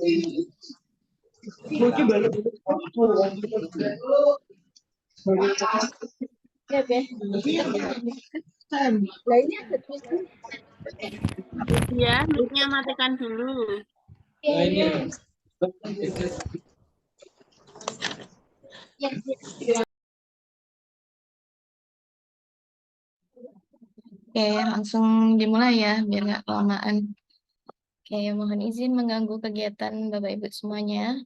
Ya, mic-nya matikan dulu. Oke, langsung dimulai ya, biar nggak kelamaan. Oke, mohon izin mengganggu kegiatan Bapak Ibu semuanya.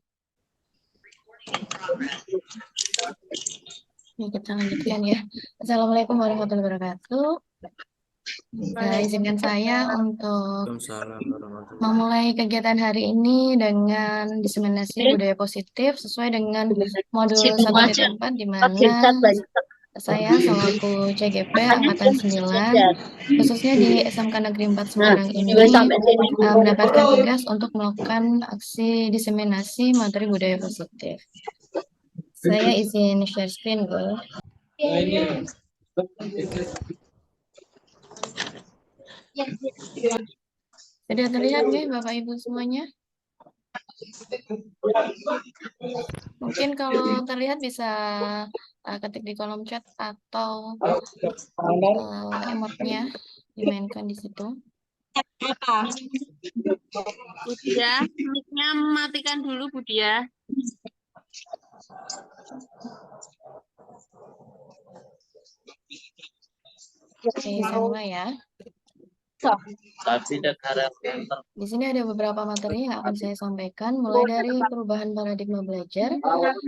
Oke, kita lanjutkan ya. Assalamualaikum warahmatullahi wabarakatuh. Izinkan saya untuk memulai kegiatan hari ini dengan diseminasi budaya positif sesuai dengan modul 1.4 di mana saya selaku CGP Angkatan 9 khususnya di SMK Negeri 4 Semarang ini mendapatkan tugas untuk melakukan aksi diseminasi materi budaya positif. Saya izin share screen, Bu. Sudah terlihat nih Bapak Ibu semuanya? Mungkin kalau terlihat bisa ketik di kolom chat atau emotnya dimainkan di situ. Budia, mic-nya matikan dulu, Budia. Oke, saya mulai ya. Di sini ada beberapa materi yang akan saya sampaikan, mulai dari perubahan paradigma belajar,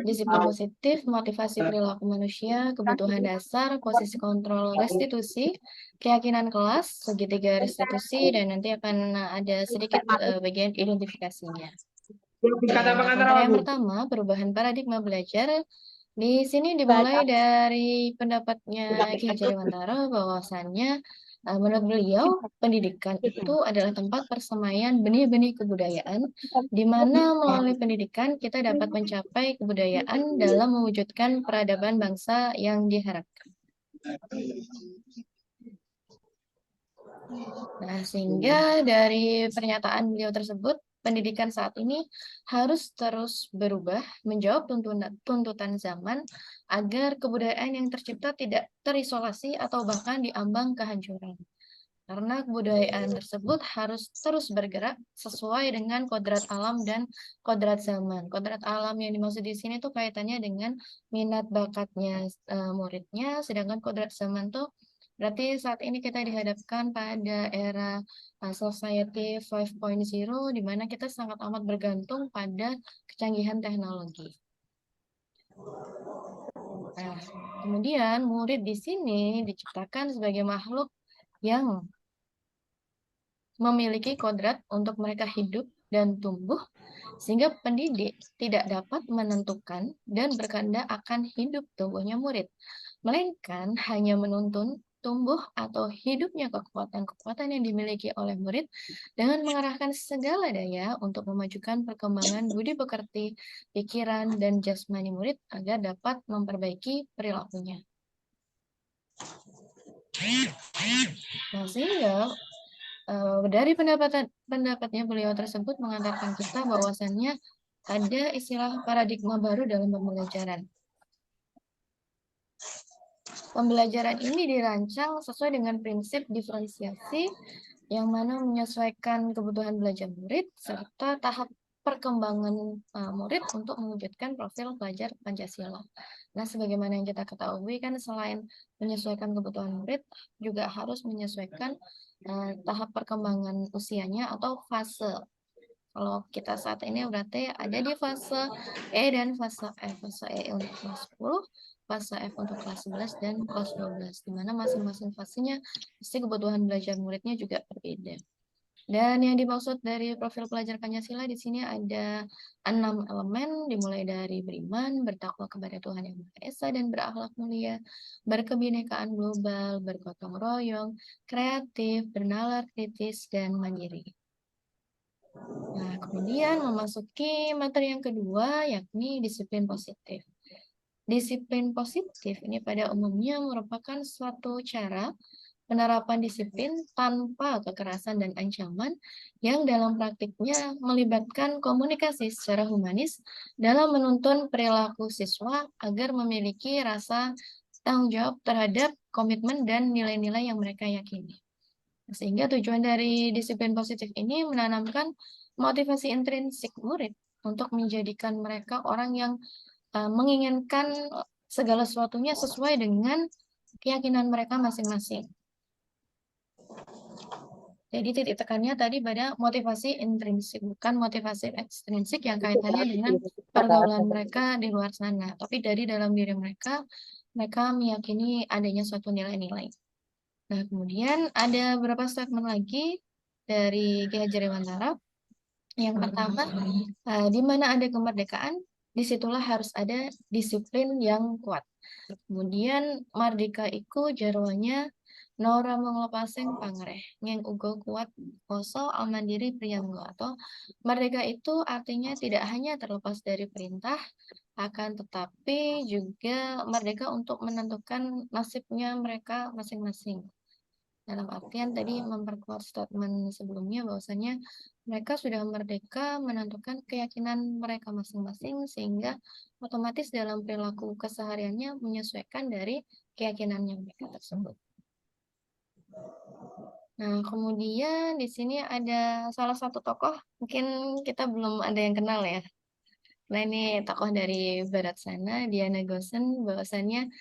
disiplin positif, motivasi perilaku manusia, kebutuhan dasar, posisi kontrol restitusi, keyakinan kelas, segitiga restitusi, dan nanti akan ada sedikit bagian identifikasinya. Materi yang pertama, perubahan paradigma belajar. Di sini dimulai dari pendapatnya Ki Hajar Dewantara bahwasannya menurut beliau pendidikan itu adalah tempat persemaian benih-benih kebudayaan di mana melalui pendidikan kita dapat mencapai kebudayaan dalam mewujudkan peradaban bangsa yang diharapkan. Nah, sehingga dari pernyataan beliau tersebut, pendidikan saat ini harus terus berubah, menjawab tuntutan zaman, agar kebudayaan yang tercipta tidak terisolasi atau bahkan diambang kehancuran. Karena kebudayaan tersebut harus terus bergerak sesuai dengan kodrat alam dan kodrat zaman. Kodrat alam yang dimaksud di sini tuh kaitannya dengan minat bakatnya muridnya, sedangkan kodrat zaman tuh berarti saat ini kita dihadapkan pada era society 5.0 di mana kita sangat amat bergantung pada kecanggihan teknologi. Nah, kemudian murid di sini diciptakan sebagai makhluk yang memiliki kodrat untuk mereka hidup dan tumbuh, sehingga pendidik tidak dapat menentukan dan berkehendak akan hidup tumbuhnya murid, melainkan hanya menuntun tumbuh atau hidupnya kekuatan-kekuatan yang dimiliki oleh murid dengan mengarahkan segala daya untuk memajukan perkembangan budi pekerti, pikiran, dan jasmani murid agar dapat memperbaiki perilakunya. Nah, sehingga dari pendapatnya beliau tersebut mengatakan kita bahwasannya ada istilah paradigma baru dalam pembelajaran. Pembelajaran ini dirancang sesuai dengan prinsip diferensiasi yang mana menyesuaikan kebutuhan belajar murid serta tahap perkembangan murid untuk mewujudkan profil pelajar Pancasila. Nah, sebagaimana yang kita ketahui kan selain menyesuaikan kebutuhan murid, juga harus menyesuaikan tahap perkembangan usianya atau fase. Kalau kita saat ini berarti ada di fase E dan fase F. Fase E untuk kelas 10, fase F untuk kelas 11, dan kelas 12. Di mana masing-masing fasenya pasti kebutuhan belajar muridnya juga berbeda. Dan yang dimaksud dari profil pelajar Pancasila di sini ada 6 elemen, dimulai dari beriman, bertakwa kepada Tuhan Yang Maha Esa dan berakhlak mulia, berkebinekaan global, bergotong royong, kreatif, bernalar kritis, dan mandiri. Nah, kemudian memasuki materi yang kedua, yakni disiplin positif. Disiplin positif ini pada umumnya merupakan suatu cara penerapan disiplin tanpa kekerasan dan ancaman yang dalam praktiknya melibatkan komunikasi secara humanis dalam menuntun perilaku siswa agar memiliki rasa tanggung jawab terhadap komitmen dan nilai-nilai yang mereka yakini. Sehingga tujuan dari disiplin positif ini menanamkan motivasi intrinsik murid untuk menjadikan mereka orang yang menginginkan segala sesuatunya sesuai dengan keyakinan mereka masing-masing. Jadi titik tekannya tadi pada motivasi intrinsik, bukan motivasi ekstrinsik yang kaitannya dengan pergaulan mereka di luar sana. Tapi dari dalam diri mereka, mereka meyakini adanya suatu nilai-nilai. Nah, kemudian ada beberapa statement lagi dari Ki Hajar Dewantara. Yang pertama, di mana ada kemerdekaan, disitulah harus ada disiplin yang kuat. Kemudian mardika iku jarwanya Nora menglepasing pangreh, ngeng ugo kuat koso almandiri priyanggo, atau merdeka itu artinya tidak hanya terlepas dari perintah, akan tetapi juga merdeka untuk menentukan nasibnya mereka masing-masing. Dalam artian tadi memperkuat statement sebelumnya bahwasanya mereka sudah merdeka menentukan keyakinan mereka masing-masing sehingga otomatis dalam perilaku kesehariannya menyesuaikan dari keyakinannya mereka tersebut. Nah, kemudian di sini ada salah satu tokoh, mungkin kita belum ada yang kenal ya. Nah, ini tokoh dari barat sana, Diana Gosen, bahwasannya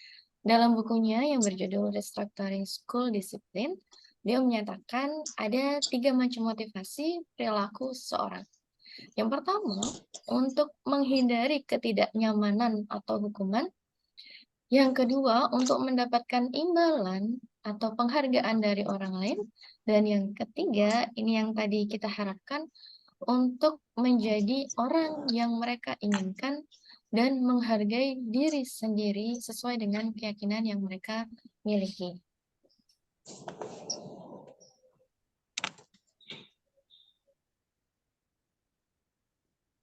dalam bukunya yang berjudul Restructuring School Discipline, dia menyatakan ada 3 macam motivasi perilaku seseorang. Yang pertama, untuk menghindari ketidaknyamanan atau hukuman. Yang kedua, untuk mendapatkan imbalan atau penghargaan dari orang lain. Dan yang ketiga, ini yang tadi kita harapkan, untuk menjadi orang yang mereka inginkan dan menghargai diri sendiri sesuai dengan keyakinan yang mereka miliki.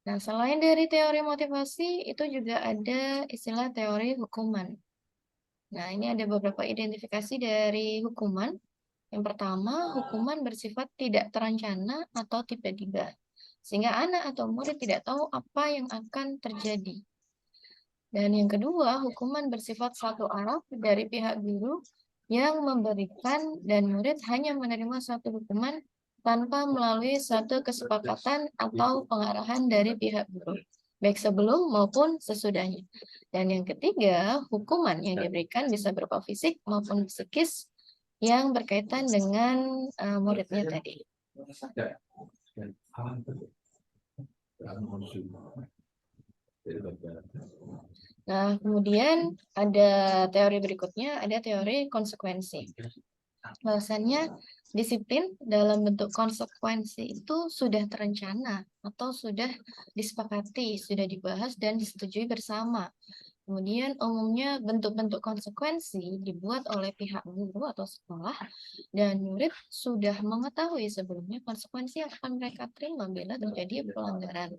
Nah, selain dari teori motivasi, itu juga ada istilah teori hukuman. Nah, ini ada beberapa identifikasi dari hukuman. Yang pertama, hukuman bersifat tidak terencana atau tiba-tiba, sehingga anak atau murid tidak tahu apa yang akan terjadi. Dan yang kedua, hukuman bersifat satu arah dari pihak guru yang memberikan dan murid hanya menerima satu hukuman tanpa melalui satu kesepakatan atau pengarahan dari pihak guru, baik sebelum maupun sesudahnya. Dan yang ketiga, hukuman yang diberikan bisa berupa fisik maupun psikis yang berkaitan dengan muridnya tadi. Nah, kemudian ada teori berikutnya, ada teori konsekuensi. Bahwasannya disiplin dalam bentuk konsekuensi itu sudah terencana atau sudah disepakati, sudah dibahas dan disetujui bersama. Kemudian umumnya bentuk-bentuk konsekuensi dibuat oleh pihak guru atau sekolah dan murid sudah mengetahui sebelumnya konsekuensi yang akan mereka terima bila terjadi pelanggaran.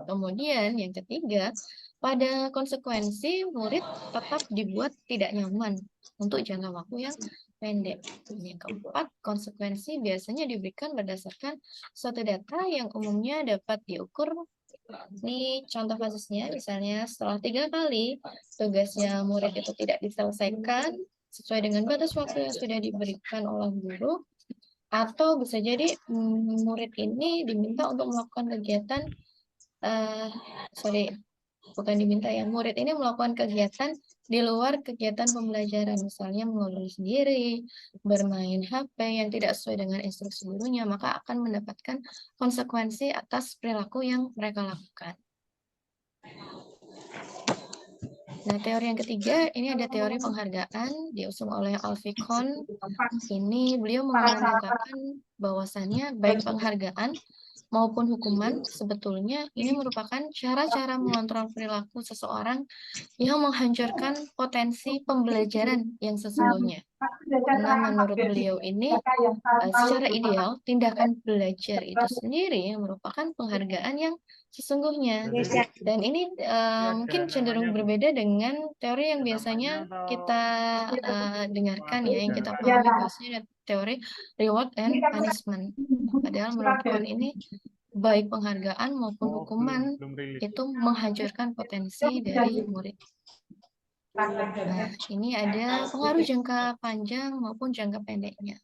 Kemudian yang ketiga, pada konsekuensi murid tetap dibuat tidak nyaman untuk jangka waktu yang pendek. Yang keempat, konsekuensi biasanya diberikan berdasarkan suatu data yang umumnya dapat diukur. Ini contoh kasusnya, misalnya setelah 3 kali tugasnya murid itu tidak diselesaikan sesuai dengan batas waktu yang sudah diberikan oleh guru, atau bisa jadi murid ini diminta untuk melakukan kegiatan, murid ini melakukan kegiatan di luar kegiatan pembelajaran, misalnya mengobrol sendiri, bermain HP yang tidak sesuai dengan instruksi gurunya, maka akan mendapatkan konsekuensi atas perilaku yang mereka lakukan. Nah, teori yang ketiga, ini ada teori penghargaan, diusung oleh Alfie Kohn. Ini beliau mengemukakan bahwasannya baik penghargaan maupun hukuman sebetulnya ini merupakan cara-cara mengontrol perilaku seseorang yang menghancurkan potensi pembelajaran yang sesungguhnya. Karena menurut beliau ini secara ideal tindakan belajar itu sendiri merupakan penghargaan yang sesungguhnya. Dan ini mungkin cenderung berbeda dengan teori yang biasanya kita dengarkan ya, yang kita pahami bahwasanya teori reward and punishment. Padahal menurut Kuan ini baik penghargaan maupun hukuman itu menghancurkan potensi dari murid. Nah, ini ada pengaruh jangka panjang maupun jangka pendeknya.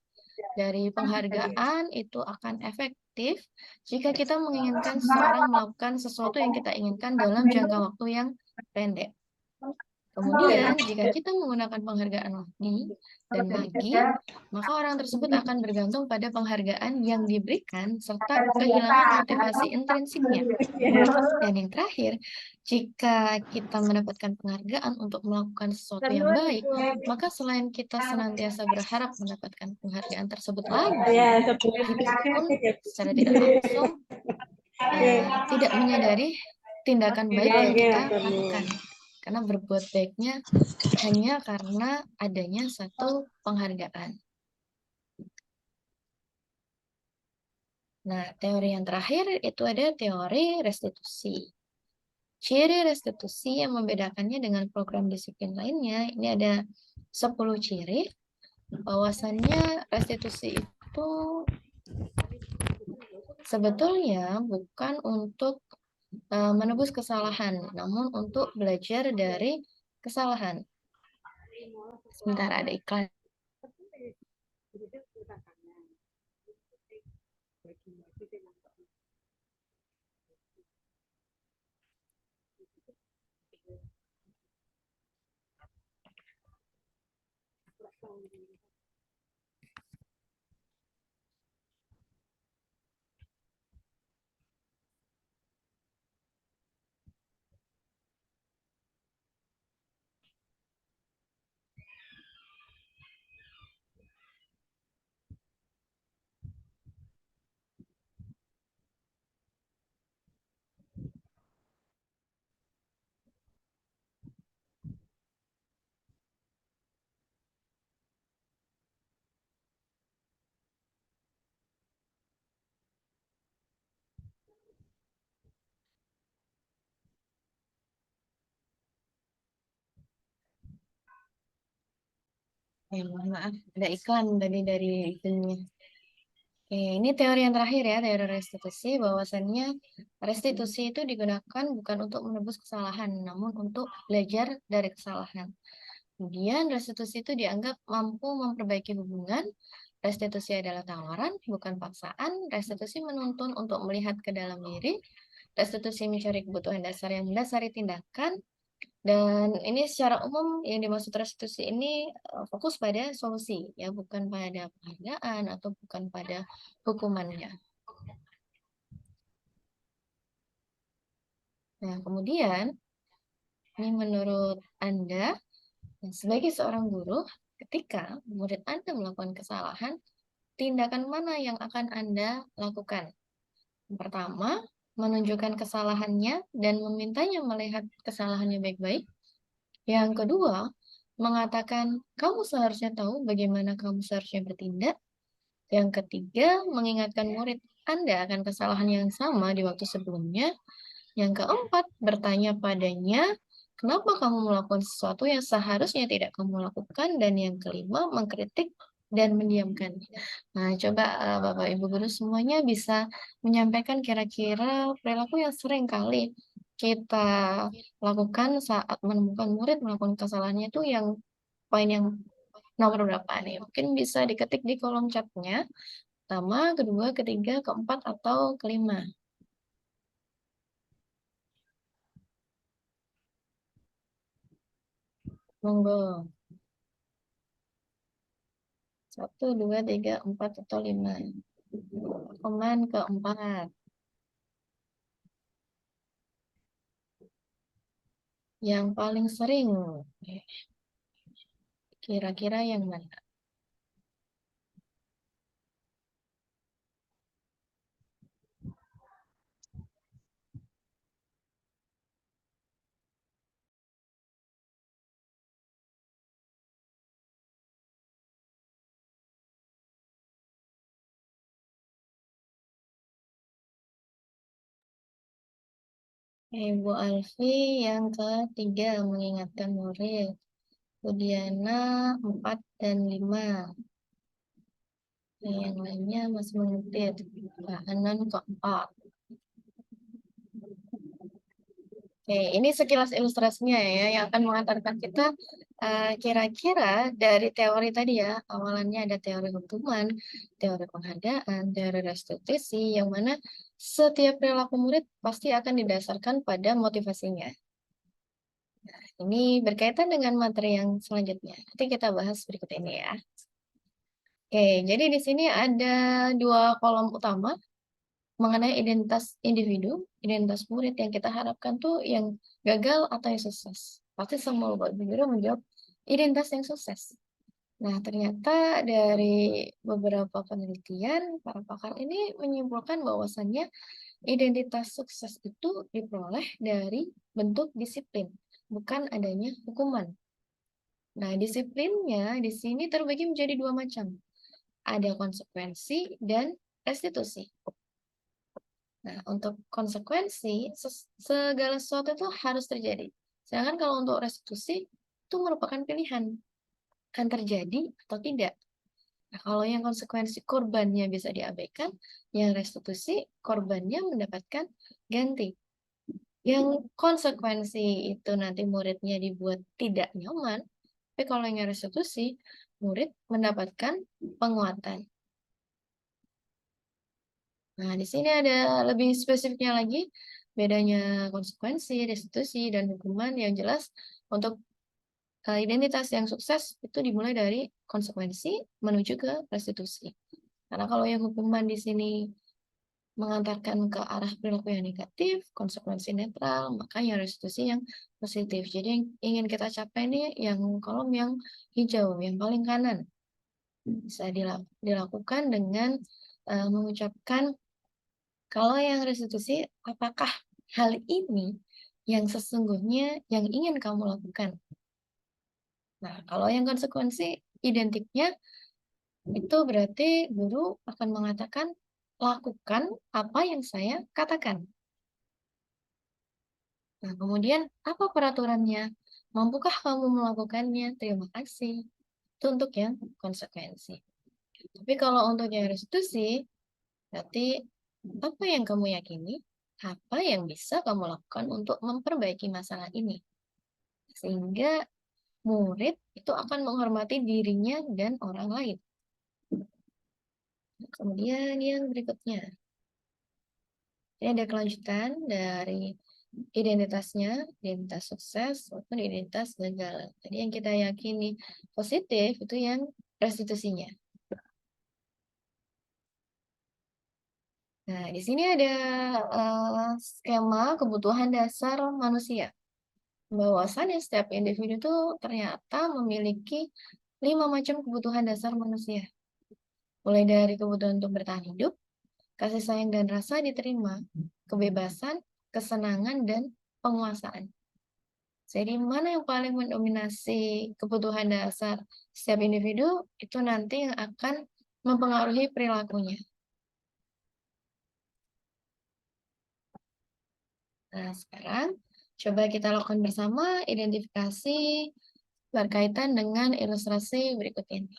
Dari penghargaan itu akan efektif jika kita menginginkan seseorang melakukan sesuatu yang kita inginkan dalam jangka waktu yang pendek. Kemudian, jika kita menggunakan penghargaan lagi dan lagi, maka orang tersebut akan bergantung pada penghargaan yang diberikan serta kehilangan motivasi intrinsiknya. Dan yang terakhir, jika kita mendapatkan penghargaan untuk melakukan sesuatu yang baik, maka selain kita senantiasa berharap mendapatkan penghargaan tersebut lagi, kita pun secara tidak langsung tidak menyadari tindakan baik yang kita lakukan. Karena berbuat baiknya hanya karena adanya satu penghargaan. Nah, teori yang terakhir itu ada teori restitusi. Ciri restitusi yang membedakannya dengan program disiplin lainnya, ini ada 10 ciri. Bahwasannya restitusi itu sebetulnya bukan untuk menebus kesalahan, namun untuk belajar dari kesalahan. Sebentar, ada iklan. Mohon maaf, ada iklan tadi dari itunya. Oke, ini teori yang terakhir ya, teori restitusi, bahwasannya restitusi itu digunakan bukan untuk menebus kesalahan, namun untuk belajar dari kesalahan. Kemudian restitusi itu dianggap mampu memperbaiki hubungan. Restitusi adalah tawaran, bukan paksaan. Restitusi menuntun untuk melihat ke dalam diri. Restitusi mencari kebutuhan dasar yang mendasari tindakan. Dan ini secara umum yang dimaksud restitusi ini fokus pada solusi, ya, bukan pada penghargaan atau bukan pada hukumannya. Nah, kemudian ini menurut Anda, sebagai seorang guru, ketika murid Anda melakukan kesalahan, tindakan mana yang akan Anda lakukan? Yang pertama, menunjukkan kesalahannya dan memintanya melihat kesalahannya baik-baik. Yang kedua, mengatakan kamu seharusnya tahu bagaimana kamu seharusnya bertindak. Yang ketiga, mengingatkan murid Anda akan kesalahan yang sama di waktu sebelumnya. Yang keempat, bertanya padanya, kenapa kamu melakukan sesuatu yang seharusnya tidak kamu lakukan? Dan yang kelima, mengkritik dan mendiamkan. Nah, coba Bapak Ibu Guru semuanya bisa menyampaikan kira-kira perilaku yang sering kali kita lakukan saat menemukan murid melakukan kesalahannya itu yang poin yang nomor berapa nih? Mungkin bisa diketik di kolom chatnya. Pertama, kedua, ketiga, keempat, atau kelima. Monggo. 1, 2, 3, 4, atau 5. Komen keempat. Yang paling sering. Kira-kira yang mana? Ibu Alfi yang ketiga mengingatkan murid. Bu Diana 4 dan 5. Yang lainnya masih mengetik. Pak Anan keempat. Oke, ini sekilas ilustrasinya ya yang akan mengantarkan kita kira-kira dari teori tadi ya. Awalannya ada teori hukuman, teori penghargaan, teori restitusi, yang mana setiap perilaku murid pasti akan didasarkan pada motivasinya. Ini berkaitan dengan materi yang selanjutnya. Nanti kita bahas berikut ini ya. Oke, jadi di sini ada dua kolom utama mengenai identitas individu, identitas murid yang kita harapkan tuh yang gagal atau yang sukses. Pasti semua Bapak Ibu guru menjawab identitas yang sukses. Nah, ternyata dari beberapa penelitian, para pakar ini menyimpulkan bahwasannya identitas sukses itu diperoleh dari bentuk disiplin, bukan adanya hukuman. Nah, disiplinnya di sini terbagi menjadi dua macam. Ada konsekuensi dan restitusi. Nah, untuk konsekuensi, segala sesuatu itu harus terjadi. Sedangkan kalau untuk restitusi, itu merupakan pilihan. Akan terjadi atau tidak. Nah, kalau yang konsekuensi korbannya bisa diabaikan, yang restitusi korbannya mendapatkan ganti. Yang konsekuensi itu nanti muridnya dibuat tidak nyaman, tapi kalau yang restitusi, murid mendapatkan penguatan. Nah, di sini ada lebih spesifiknya lagi, bedanya konsekuensi, restitusi, dan hukuman yang jelas untuk identitas yang sukses itu dimulai dari konsekuensi menuju ke restitusi. Karena kalau yang hukuman di sini mengantarkan ke arah perilaku yang negatif, konsekuensi netral, maka yang restitusi yang positif. Jadi yang ingin kita capai ini yang kolom yang hijau, yang paling kanan. Bisa dilakukan dengan mengucapkan kalau yang restitusi, apakah hal ini yang sesungguhnya yang ingin kamu lakukan? Nah, kalau yang konsekuensi identiknya itu berarti guru akan mengatakan lakukan apa yang saya katakan. Nah, kemudian apa peraturannya? Mampukah kamu melakukannya? Terima kasih. Itu untuk yang konsekuensi. Tapi kalau untuk yang restitusi, berarti apa yang kamu yakini? Apa yang bisa kamu lakukan untuk memperbaiki masalah ini? Sehingga murid itu akan menghormati dirinya dan orang lain. Kemudian yang berikutnya. Ini ada kelanjutan dari identitasnya, identitas sukses maupun identitas gagal. Jadi yang kita yakini positif itu yang restitusinya. Nah, di sini ada skema kebutuhan dasar manusia. Bahwasannya setiap individu itu ternyata memiliki 5 macam kebutuhan dasar manusia. Mulai dari kebutuhan untuk bertahan hidup, kasih sayang dan rasa diterima, kebebasan, kesenangan, dan penguasaan. Jadi mana yang paling mendominasi kebutuhan dasar setiap individu, itu nanti yang akan mempengaruhi perilakunya. Nah, sekarang coba kita lakukan bersama identifikasi berkaitan dengan ilustrasi berikut ini.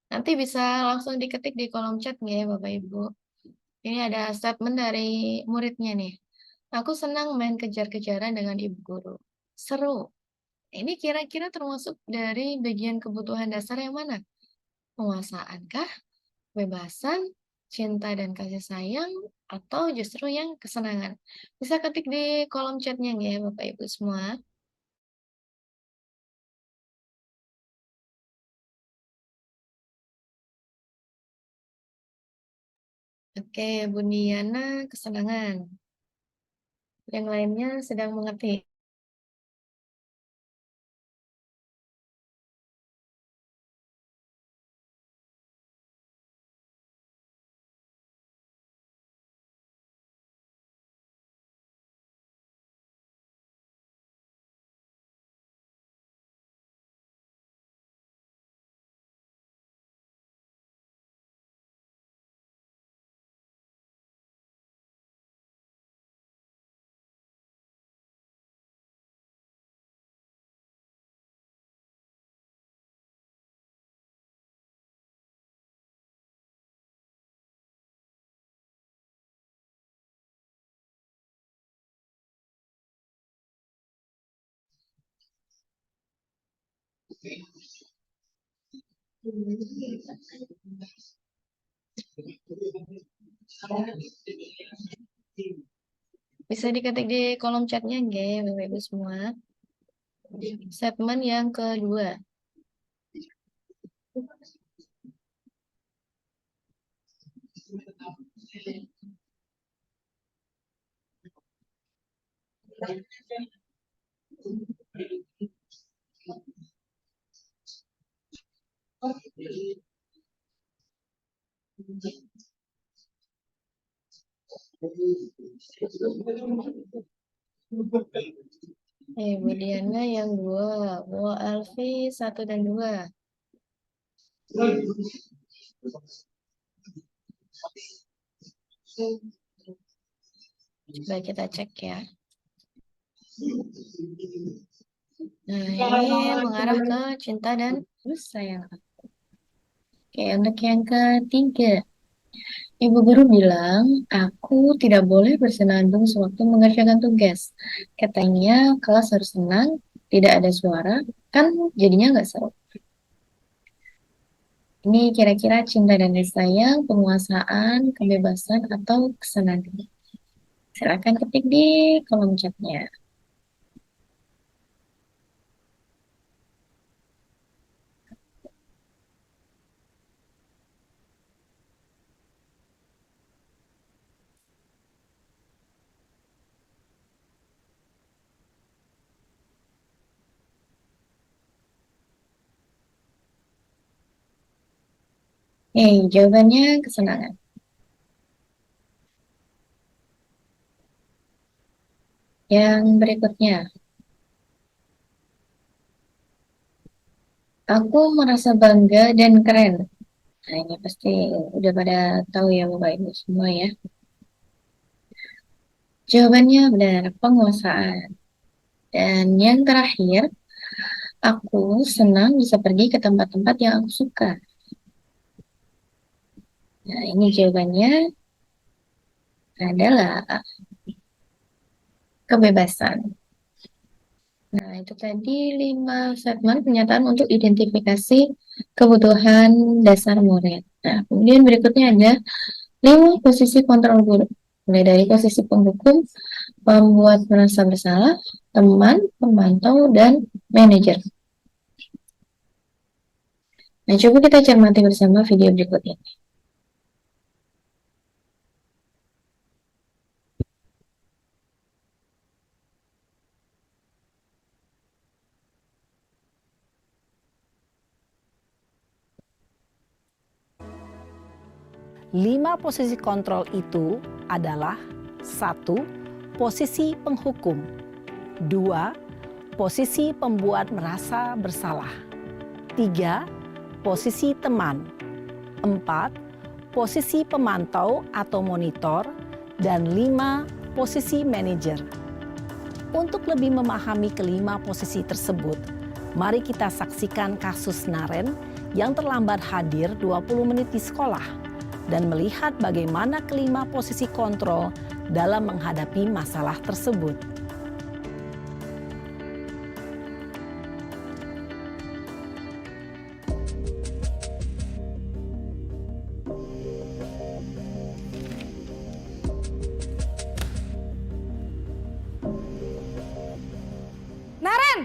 Nanti bisa langsung diketik di kolom chat ya, Bapak Ibu. Ini ada statement dari muridnya nih. Aku senang main kejar-kejaran dengan ibu guru. Seru. Ini kira-kira termasuk dari bagian kebutuhan dasar yang mana? Penguasaan kah? Kebebasan, cinta dan kasih sayang, atau justru yang kesenangan? Bisa ketik di kolom chatnya ya, Bapak Ibu semua. Oke, Buniana kesenangan. Yang lainnya sedang mengetik. Bisa diketik di kolom chatnya, nggih, Bapak Ibu semua. Statement yang kedua. Bu Diana yang 2, Bu Alfi 1 dan 2. Coba kita cek ya. Nah, ini mengarah ke cinta dan sayang. Oke, untuk yang ketiga. Ibu guru bilang, aku tidak boleh bersenandung sewaktu mengerjakan tugas. Katanya, kelas harus tenang, tidak ada suara, kan jadinya nggak seru. Ini kira-kira cinta dan kasih sayang, penguasaan, kebebasan, atau kesenangan. Silakan ketik di kolom chatnya. Jawabannya kesenangan. Yang berikutnya. Aku merasa bangga dan keren. Nah, ini pasti udah pada tahu ya Bapak Ibu semua ya. Jawabannya benar, penguasaan. Dan yang terakhir, aku senang bisa pergi ke tempat-tempat yang aku suka. Nah, ini jawabannya adalah kebebasan. Nah, itu tadi 5 segmen pernyataan untuk identifikasi kebutuhan dasar murid. Nah, kemudian berikutnya ada 5 posisi kontrol guru. Mulai dari posisi penghukum, pembuat merasa bersalah, teman, pemantau, dan manajer. Nah, coba kita cermati bersama video berikut ini. Lima posisi kontrol itu adalah 1. Posisi penghukum 2. Posisi pembuat merasa bersalah 3. Posisi teman 4. Posisi pemantau atau monitor dan 5. Posisi manajer. Untuk lebih memahami kelima posisi tersebut, mari kita saksikan kasus Naren yang terlambat hadir 20 menit di sekolah dan melihat bagaimana kelima posisi kontrol dalam menghadapi masalah tersebut. Naren!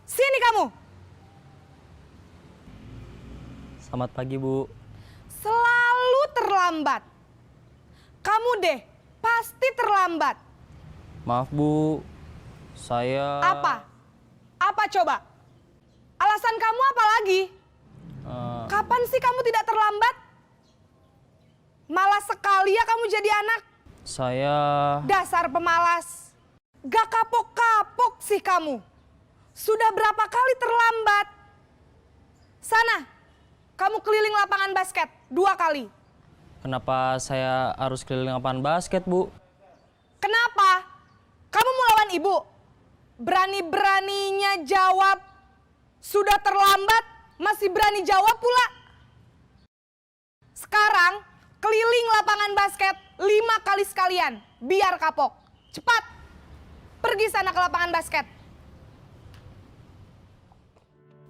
Sini kamu! Selamat pagi, Bu. Selalu terlambat. Kamu deh, pasti terlambat. Maaf, Bu. Saya... Apa? Apa coba? Alasan kamu apa lagi? Kapan sih kamu tidak terlambat? Malas sekali ya kamu jadi anak. Saya... Dasar pemalas. Gak kapok-kapok sih kamu. Sudah berapa kali terlambat? Sana, kamu keliling lapangan basket 2 kali. Kenapa saya harus keliling lapangan basket, Bu? Kenapa? Kamu mau lawan ibu? Berani-beraninya jawab. Sudah terlambat, masih berani jawab pula. Sekarang, keliling lapangan basket 5 kali sekalian. Biar kapok. Cepat, pergi sana ke lapangan basket.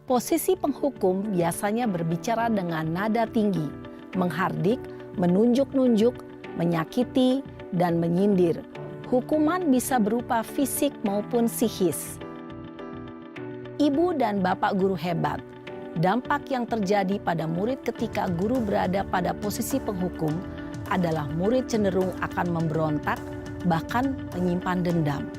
Posisi penghukum biasanya berbicara dengan nada tinggi, menghardik, menunjuk-nunjuk, menyakiti, dan menyindir. Hukuman bisa berupa fisik maupun psikis. Ibu dan bapak guru hebat. Dampak yang terjadi pada murid ketika guru berada pada posisi penghukum adalah murid cenderung akan memberontak, bahkan menyimpan dendam.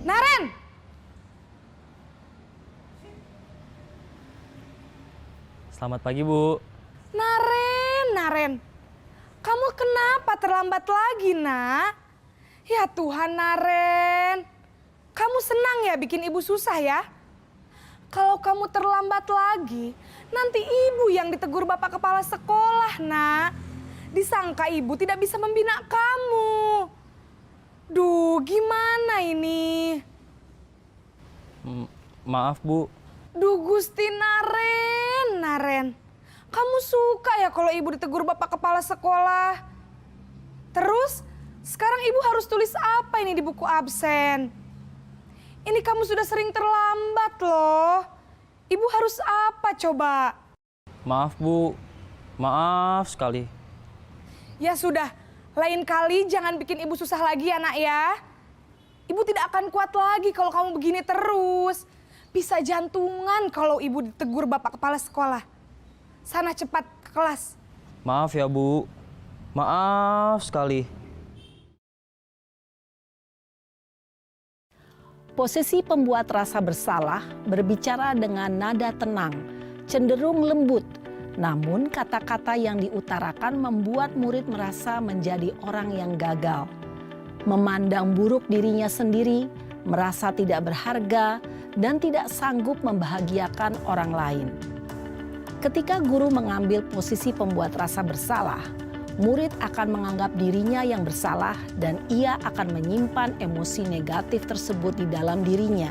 Naren! Selamat pagi, Bu. Naren. Kamu kenapa terlambat lagi, Nak? Ya Tuhan, Naren. Kamu senang ya bikin ibu susah ya? Kalau kamu terlambat lagi, nanti ibu yang ditegur bapak kepala sekolah, Nak. Disangka ibu tidak bisa membina kamu. Duh, gimana ini? Maaf, Bu. Duh, Gusti Naren. Kamu suka ya kalau ibu ditegur bapak kepala sekolah? Terus, sekarang ibu harus tulis apa ini di buku absen? Ini kamu sudah sering terlambat loh. Ibu harus apa coba? Maaf, Bu. Maaf sekali. Ya sudah, lain kali jangan bikin ibu susah lagi ya, Nak ya. Ibu tidak akan kuat lagi kalau kamu begini terus. Bisa jantungan kalau ibu ditegur bapak kepala sekolah. Sana cepat ke kelas. Maaf ya, Bu. Maaf sekali. Posisi pembuat rasa bersalah berbicara dengan nada tenang, cenderung lembut. Namun kata-kata yang diutarakan membuat murid merasa menjadi orang yang gagal. Memandang buruk dirinya sendiri, merasa tidak berharga, dan tidak sanggup membahagiakan orang lain. Ketika guru mengambil posisi pembuat rasa bersalah, murid akan menganggap dirinya yang bersalah dan ia akan menyimpan emosi negatif tersebut di dalam dirinya.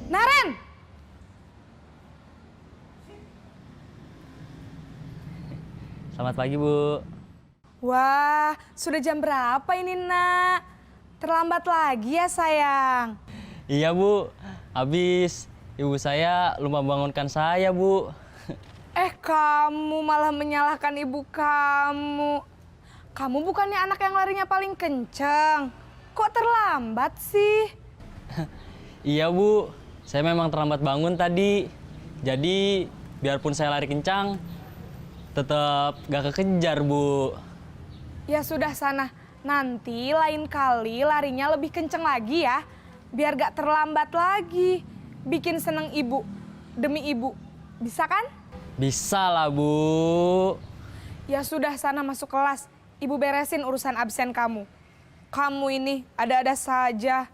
Naren! Selamat pagi, Bu. Wah, sudah jam berapa ini, Nak? Terlambat lagi ya, sayang. Iya, Bu. Habis ibu saya lupa bangunkan saya, Bu. Kamu malah menyalahkan ibu kamu. Kamu bukannya anak yang larinya paling kenceng. Kok terlambat sih? Iya, Bu. Saya memang terlambat bangun tadi. Jadi, biarpun saya lari kencang, tetap gak kekejar, Bu. Ya sudah sana, nanti lain kali larinya lebih kenceng lagi ya. Biar gak terlambat lagi. Bikin seneng ibu, demi ibu. Bisa kan? Bisa lah, Bu. Ya sudah sana masuk kelas. Ibu beresin urusan absen kamu. Kamu ini ada-ada saja.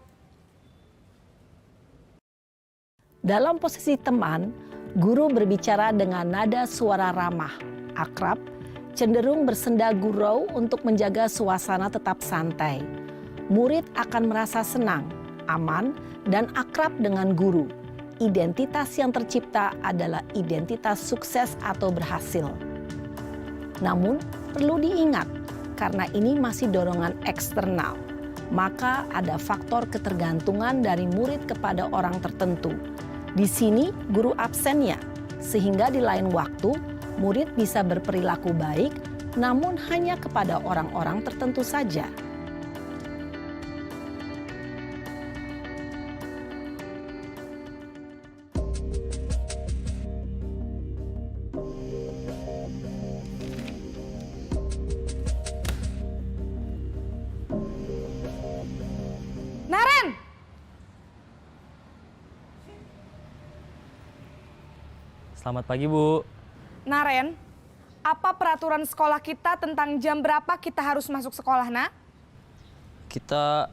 Dalam posisi teman, guru berbicara dengan nada suara ramah, akrab, cenderung bersenda gurau untuk menjaga suasana tetap santai. Murid akan merasa senang, aman, dan akrab dengan guru. Identitas yang tercipta adalah identitas sukses atau berhasil. Namun, perlu diingat, karena ini masih dorongan eksternal, maka ada faktor ketergantungan dari murid kepada orang tertentu. Di sini guru absennya, sehingga di lain waktu murid bisa berperilaku baik, namun hanya kepada orang-orang tertentu saja. Naren! Selamat pagi, Bu. Naren, apa peraturan sekolah kita tentang jam berapa kita harus masuk sekolah, Nak? Kita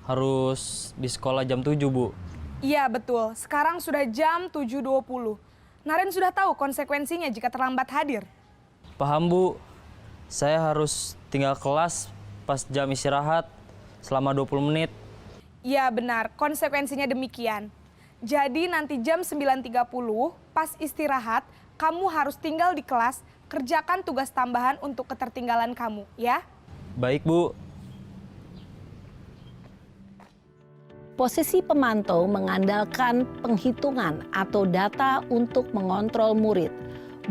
harus di sekolah jam 7, Bu. Iya betul, sekarang sudah jam 7.20. Naren sudah tahu konsekuensinya jika terlambat hadir. Paham, Bu. Saya harus tinggal kelas pas jam istirahat selama 20 menit. Iya benar, konsekuensinya demikian. Jadi nanti jam 9.30 pas istirahat, kamu harus tinggal di kelas, kerjakan tugas tambahan untuk ketertinggalan kamu, ya. Baik, Bu. Posisi pemantau mengandalkan penghitungan atau data untuk mengontrol murid.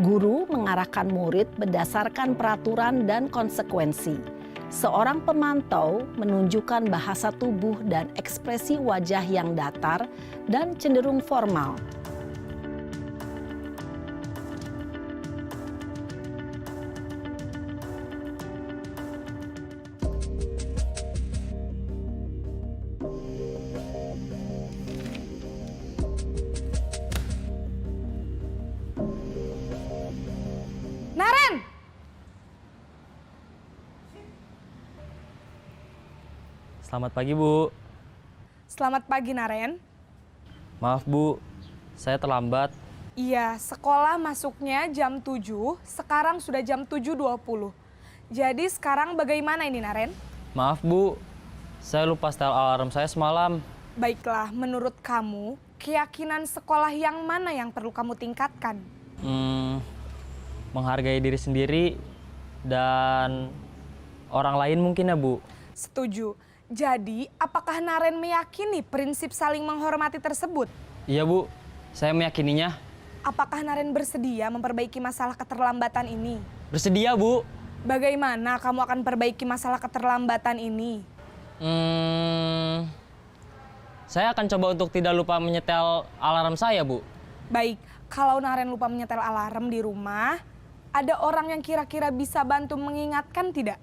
Guru mengarahkan murid berdasarkan peraturan dan konsekuensi. Seorang pemantau menunjukkan bahasa tubuh dan ekspresi wajah yang datar dan cenderung formal. Naren! Selamat pagi, Bu. Selamat pagi, Naren. Maaf, Bu. Saya terlambat. Iya, sekolah masuknya jam 7, sekarang sudah jam 7.20. Jadi sekarang bagaimana ini, Naren? Maaf, Bu. Saya lupa setel alarm saya semalam. Baiklah, menurut kamu, keyakinan sekolah yang mana yang perlu kamu tingkatkan? Menghargai diri sendiri dan orang lain mungkin ya, Bu. Setuju. Jadi, apakah Naren meyakini prinsip saling menghormati tersebut? Iya, Bu. Saya meyakininya. Apakah Naren bersedia memperbaiki masalah keterlambatan ini? Bersedia, Bu. Bagaimana kamu akan perbaiki masalah keterlambatan ini? Saya akan coba untuk tidak lupa menyetel alarm saya, Bu. Baik, kalau Naren lupa menyetel alarm di rumah, ada orang yang kira-kira bisa bantu mengingatkan tidak?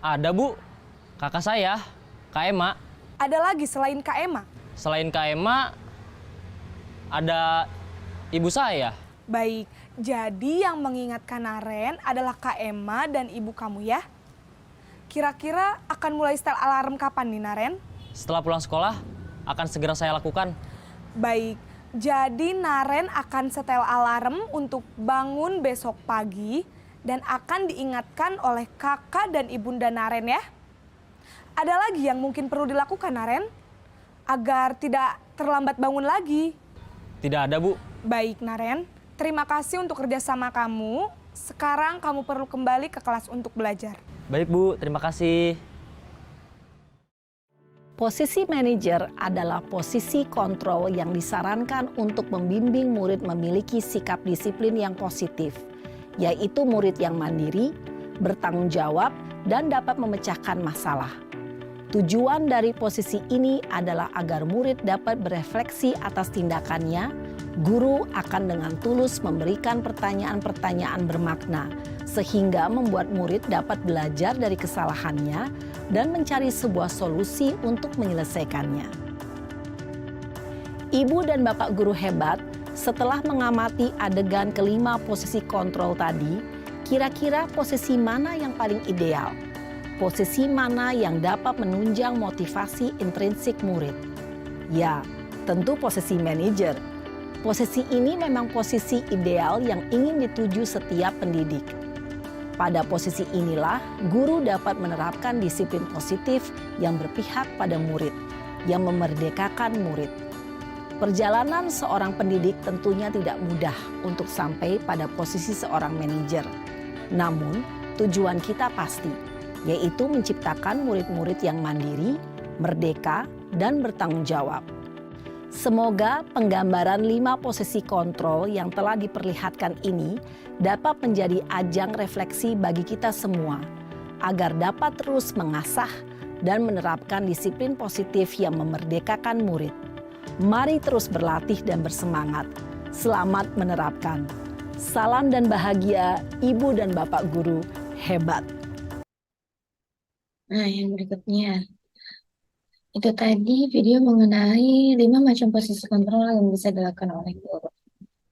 Ada, Bu. Kakak saya, Kak Ema. Ada lagi selain Kak Ema? Selain Kak Ema, ada ibu saya. Baik, jadi yang mengingatkan Naren adalah Kak Ema dan ibu kamu ya? Kira-kira akan mulai setel alarm kapan nih, Naren? Setelah pulang sekolah, akan segera saya lakukan. Baik, jadi Naren akan setel alarm untuk bangun besok pagi dan akan diingatkan oleh kakak dan ibunda Naren ya. Ada lagi yang mungkin perlu dilakukan, Naren? Agar tidak terlambat bangun lagi. Tidak ada, Bu. Baik, Naren. Terima kasih untuk kerjasama kamu. Sekarang kamu perlu kembali ke kelas untuk belajar. Baik, Bu. Terima kasih. Posisi manajer adalah posisi kontrol yang disarankan untuk membimbing murid memiliki sikap disiplin yang positif, yaitu murid yang mandiri, bertanggung jawab, dan dapat memecahkan masalah. Tujuan dari posisi ini adalah agar murid dapat berefleksi atas tindakannya. Guru akan dengan tulus memberikan pertanyaan-pertanyaan bermakna, sehingga membuat murid dapat belajar dari kesalahannya dan mencari sebuah solusi untuk menyelesaikannya. Ibu dan Bapak guru hebat, setelah mengamati adegan kelima posisi kontrol tadi, kira-kira posisi mana yang paling ideal? Posisi mana yang dapat menunjang motivasi intrinsik murid? Ya, tentu posisi manajer. Posisi ini memang posisi ideal yang ingin dituju setiap pendidik. Pada posisi inilah, guru dapat menerapkan disiplin positif yang berpihak pada murid, yang memerdekakan murid. Perjalanan seorang pendidik tentunya tidak mudah untuk sampai pada posisi seorang manajer. Namun, tujuan kita pasti, yaitu menciptakan murid-murid yang mandiri, merdeka, dan bertanggung jawab. Semoga penggambaran 5 posisi kontrol yang telah diperlihatkan ini dapat menjadi ajang refleksi bagi kita semua, agar dapat terus mengasah dan menerapkan disiplin positif yang memerdekakan murid. Mari terus berlatih dan bersemangat. Selamat menerapkan. Salam dan bahagia, Ibu dan Bapak guru hebat. Nah, yang berikutnya. Itu tadi video mengenai 5 macam posisi kontrol yang bisa dilakukan oleh guru.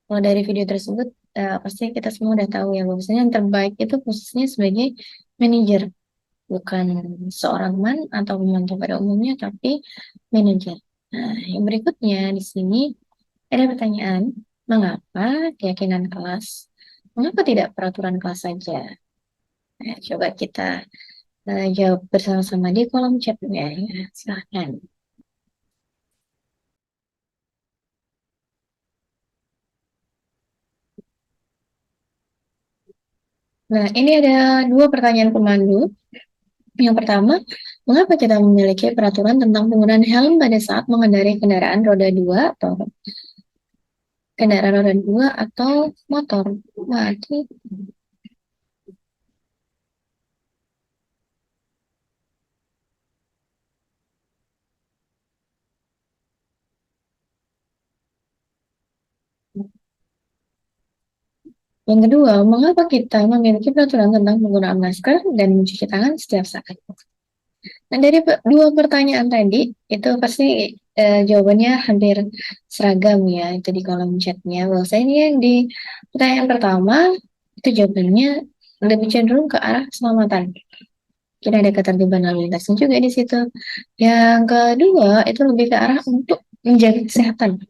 Kalau dari video tersebut, pasti kita semua udah tahu ya, bahwasanya yang terbaik itu posisinya sebagai manajer. bukan seorang man atau pemantau pada umumnya, tapi manajer. Nah, yang berikutnya di sini ada pertanyaan, mengapa keyakinan kelas? Mengapa tidak peraturan kelas saja? Nah, coba kita jawab bersama-sama di kolom chat ya. Silahkan. Nah, ini ada dua pertanyaan pemandu. Yang pertama, mengapa kita memiliki peraturan tentang penggunaan helm pada saat mengendarai kendaraan roda 2 atau kendaraan roda 2 atau motor? Mati. Yang kedua, mengapa kita memiliki peraturan tentang penggunaan masker dan mencuci tangan setiap saat? Nah, dari dua pertanyaan tadi, itu pasti jawabannya hampir seragam ya, itu di kolom chatnya. Bahwasanya yang di pertanyaan pertama, itu jawabannya lebih cenderung ke arah keselamatan. Kira ada ketertiban lalu lintasnya juga di situ. Yang kedua, itu lebih ke arah untuk menjaga kesehatan.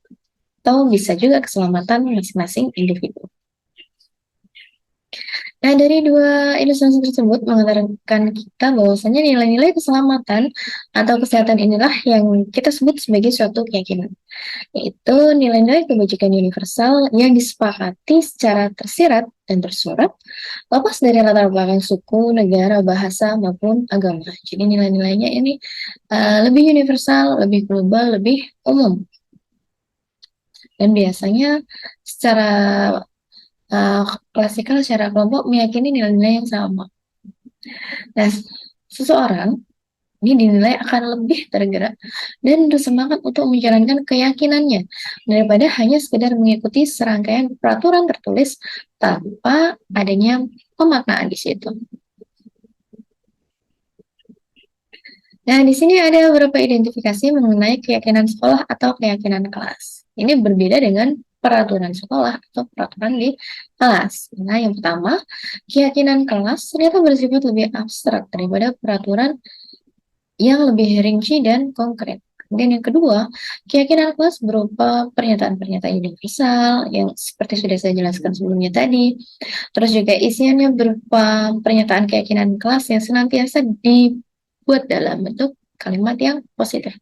Atau bisa juga keselamatan masing-masing individu. Nah, dari dua ilustrasi tersebut mengatakan kita bahwasanya nilai-nilai keselamatan atau kesehatan inilah yang kita sebut sebagai suatu keyakinan, yaitu nilai-nilai kebajikan universal yang disepakati secara tersirat dan tersurat, lepas dari latar belakang suku, negara, bahasa, maupun agama. Jadi nilai-nilainya ini lebih universal, lebih global, lebih umum. Dan biasanya secara klasikal secara kelompok meyakini nilai-nilai yang sama. Nah, seseorang ini dinilai akan lebih tergerak dan bersemangat untuk menjalankan keyakinannya daripada hanya sekedar mengikuti serangkaian peraturan tertulis tanpa adanya pemaknaan di situ. Nah, di sini ada beberapa identifikasi mengenai keyakinan sekolah atau keyakinan kelas. Ini berbeda dengan peraturan sekolah atau peraturan di kelas. Nah, yang pertama, keyakinan kelas ternyata bersifat lebih abstrak daripada peraturan yang lebih rinci dan konkret. Kemudian yang kedua, keyakinan kelas berupa pernyataan-pernyataan universal yang seperti sudah saya jelaskan sebelumnya tadi. Terus juga isiannya berupa pernyataan keyakinan kelas yang senantiasa dibuat dalam bentuk kalimat yang positif.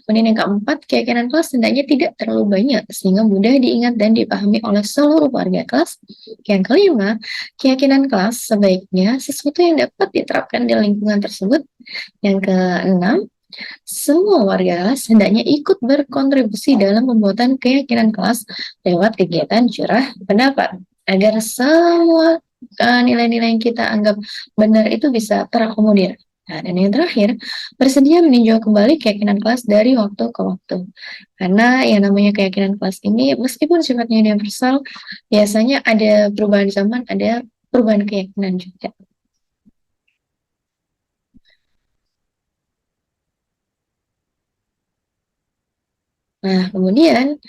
Kemudian yang keempat, keyakinan kelas hendaknya tidak terlalu banyak sehingga mudah diingat dan dipahami oleh seluruh warga kelas. Yang kelima, keyakinan kelas sebaiknya sesuatu yang dapat diterapkan di lingkungan tersebut. Yang keenam, semua warga kelas hendaknya ikut berkontribusi dalam pembuatan keyakinan kelas lewat kegiatan curah pendapat agar semua nilai-nilai yang kita anggap benar itu bisa terakomodir. Nah, dan yang terakhir, bersedia meninjau kembali keyakinan kelas dari waktu ke waktu. Karena yang namanya keyakinan kelas ini, meskipun sifatnya universal, biasanya ada perubahan zaman, ada perubahan keyakinan juga. Nah, kemudian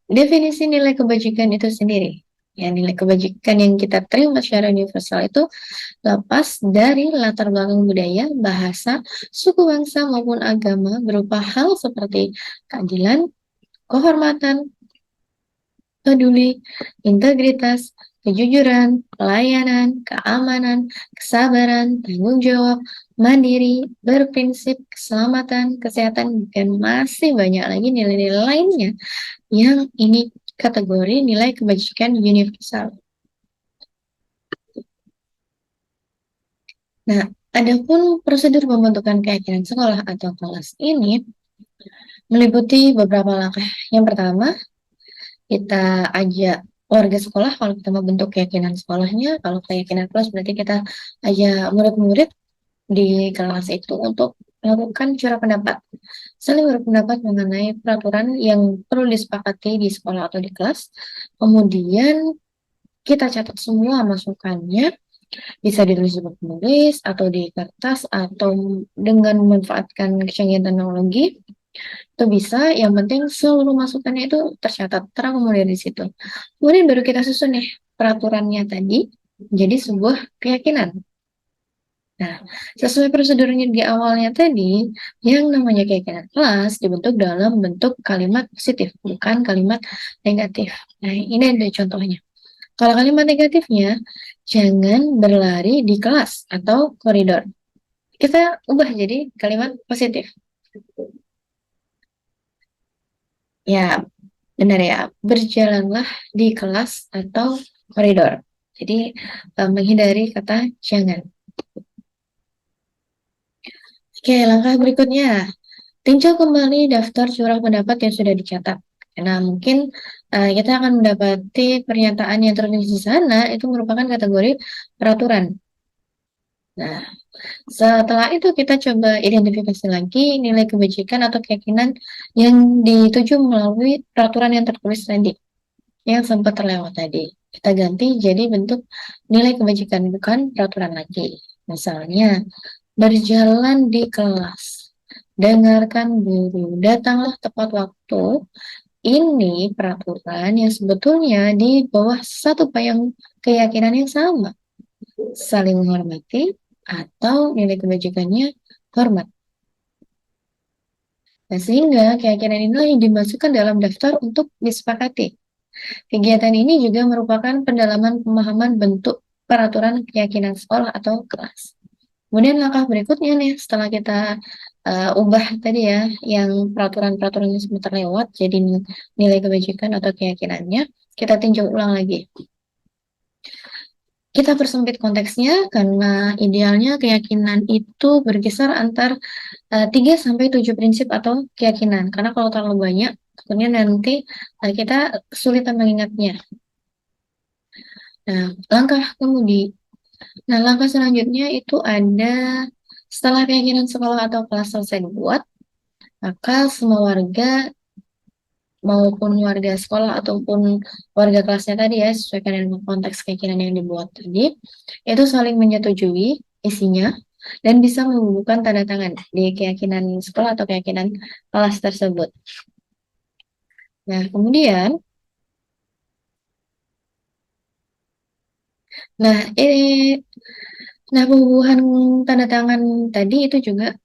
definisi nilai kebajikan itu sendiri. Ya, nilai kebajikan yang kita terima secara universal itu lepas dari latar belakang budaya, bahasa, suku bangsa maupun agama berupa hal seperti keadilan, kehormatan, peduli, integritas, kejujuran, pelayanan, keamanan, kesabaran, tanggung jawab, mandiri, berprinsip, keselamatan, kesehatan, dan masih banyak lagi nilai-nilai lainnya yang ini kategori nilai kebajikan universal. Nah, adapun prosedur pembentukan keyakinan sekolah atau kelas ini meliputi beberapa langkah. Yang pertama, kita ajak warga sekolah kalau kita mau bentuk keyakinan sekolahnya. Kalau keyakinan kelas berarti kita ajak murid-murid di kelas itu untuk melakukan curah pendapat, saling berpendapat mengenai peraturan yang perlu disepakati di sekolah atau di kelas. Kemudian kita catat semua masukannya, bisa ditulis di buku tulis atau di kertas atau dengan memanfaatkan kecanggihan teknologi. Itu bisa, yang penting seluruh masukannya itu tercatat, terakomodir di situ. Kemudian baru kita susun nih peraturannya tadi jadi sebuah keyakinan. Nah, sesuai prosedurnya di awalnya tadi, yang namanya keyakinan kelas dibentuk dalam bentuk kalimat positif, bukan kalimat negatif. Nah, ini ada contohnya. Kalau kalimat negatifnya, jangan berlari di kelas atau koridor. Kita ubah jadi kalimat positif. Ya, benar ya. Berjalanlah di kelas atau koridor. Jadi, menghindari kata jangan. Oke, langkah berikutnya. Tinjau kembali daftar curah pendapat yang sudah dicatat. Nah, mungkin kita akan mendapati pernyataan yang tertulis di sana itu merupakan kategori peraturan. Nah, setelah itu kita coba identifikasi lagi nilai kebajikan atau keyakinan yang dituju melalui peraturan yang tertulis tadi, yang sempat terlewat tadi. Kita ganti jadi bentuk nilai kebajikan, bukan peraturan lagi. Misalnya, berjalan di kelas, dengarkan guru, datanglah tepat waktu. Ini peraturan yang sebetulnya di bawah satu payung keyakinan yang sama, saling menghormati, atau nilai kebajikannya hormat. Nah, sehingga keyakinan inilah yang dimasukkan dalam daftar untuk disepakati. Kegiatan ini juga merupakan pendalaman pemahaman bentuk peraturan keyakinan sekolah atau kelas. Kemudian langkah berikutnya nih, setelah kita ubah tadi ya, yang peraturan-peraturan yang sempat terlewat, jadi nilai kebajikan atau keyakinannya, kita tinjau ulang lagi. Kita persempit konteksnya karena idealnya keyakinan itu berkisar antar 3-7 prinsip atau keyakinan. Karena kalau terlalu banyak, takutnya nanti kita kesulitan mengingatnya. Nah, langkah selanjutnya itu ada setelah keyakinan sekolah atau kelas selesai dibuat, maka semua warga maupun warga sekolah ataupun warga kelasnya tadi ya, sesuaikan dengan konteks keyakinan yang dibuat tadi, itu saling menyetujui isinya dan bisa menghubungkan tanda tangan di keyakinan sekolah atau keyakinan kelas tersebut. Nah, kemudian, pembubuhan tanda tangan tadi itu juga,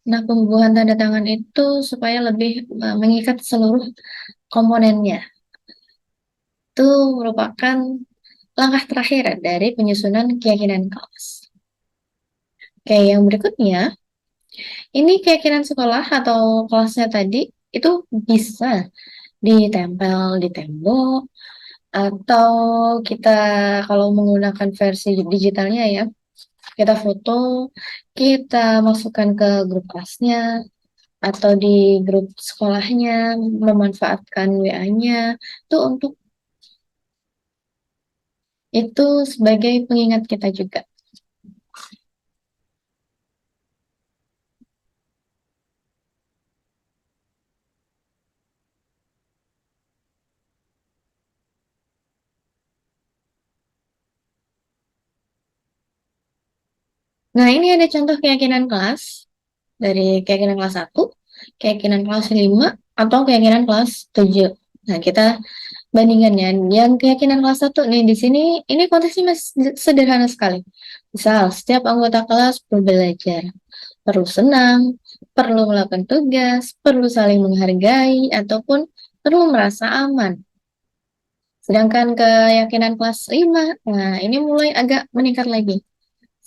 pembubuhan tanda tangan itu supaya lebih mengikat seluruh komponennya. Itu merupakan langkah terakhir dari penyusunan keyakinan kelas. Oke, yang berikutnya, ini keyakinan sekolah atau kelasnya tadi itu bisa ditempel di tembok, atau kita kalau menggunakan versi digitalnya ya, kita foto, kita masukkan ke grup kelasnya, atau di grup sekolahnya, memanfaatkan WA-nya, itu sebagai pengingat kita juga. Nah, ini ada contoh keyakinan kelas dari keyakinan kelas 1, keyakinan kelas 5, atau keyakinan kelas 7. Nah, kita bandingkan ya. Yang keyakinan kelas 1 nih di sini ini konteksnya masih sederhana sekali. Misal, setiap anggota kelas perlu belajar, perlu senang, perlu melakukan tugas, perlu saling menghargai, ataupun perlu merasa aman. Sedangkan keyakinan kelas 5, nah ini mulai agak meningkat lagi.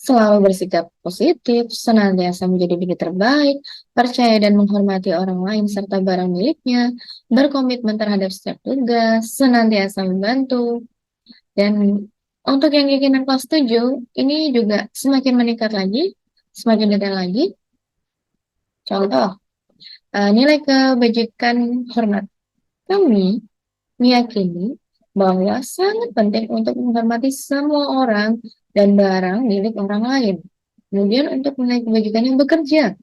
Selalu bersikap positif, senantiasa menjadi diri terbaik, percaya dan menghormati orang lain serta barang miliknya, berkomitmen terhadap setiap tugas, senantiasa membantu. Dan untuk yang keyakinan kelas 7, ini juga semakin meningkat lagi, semakin detail lagi. Contoh, nilai kebajikan hormat. Kami meyakini bahwa sangat penting untuk menghormati semua orang dan barang milik orang lain. Kemudian untuk nilai kebajikan yang bekerja.